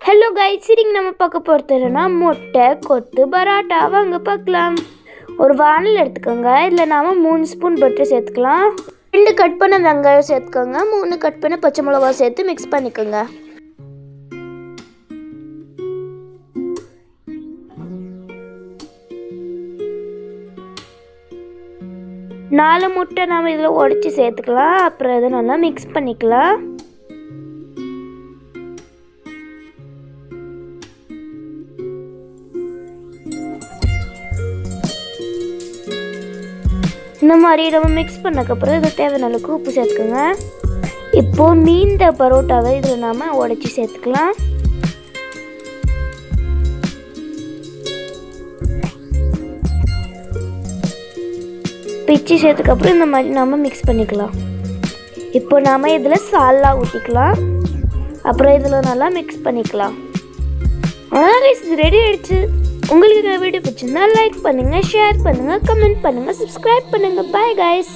Hello guys, இன்னைக்கு நம்ம பார்க்க போகிறதுனா முட்டை கொத்து பரோட்டா. வாங்க பார்க்கலாம். ஒரு வானல் எடுத்துக்கோங்க. இதில் நாம் 3 ஸ்பூன் பட்டர் சேர்த்துக்கலாம். 2 கட் பண்ண வெங்காயம் சேர்த்துக்கோங்க. 3 கட் பண்ண பச்சை மிளகா சேர்த்து மிக்ஸ் பண்ணிக்கோங்க. நாலு முட்டை நாம் இதில் உடைச்சி சேர்த்துக்கலாம். அப்புறம் இதை நல்லா மிக்ஸ் பண்ணிக்கலாம். இந்த மாதிரி நம்ம மிக்ஸ் பண்ணக்கப்புறம் இது தேவையான அளவுக்கு உப்பு சேர்த்துக்கோங்க. இப்போது மீந்த பரோட்டாவை இதில் நாம் உடைச்சி சேர்த்துக்கலாம். பிச்சு சேர்த்துக்கப்புறம் இந்த மாதிரி நாம் மிக்ஸ் பண்ணிக்கலாம். இப்போ நாம் இதில் சால்னா ஊற்றிக்கலாம். அப்புறம் இதில் நல்லா மிக்ஸ் பண்ணிக்கலாம். கைஸ், இது ரெடி ஆகிடுச்சு. உங்களுக்கு இந்த வீடியோ பிடிச்சிருந்தா லைக் பண்ணுங்கள், ஷேர் பண்ணுங்கள், கமெண்ட் பண்ணுங்கள், சப்ஸ்கிரைப் பண்ணுங்கள். Bye guys.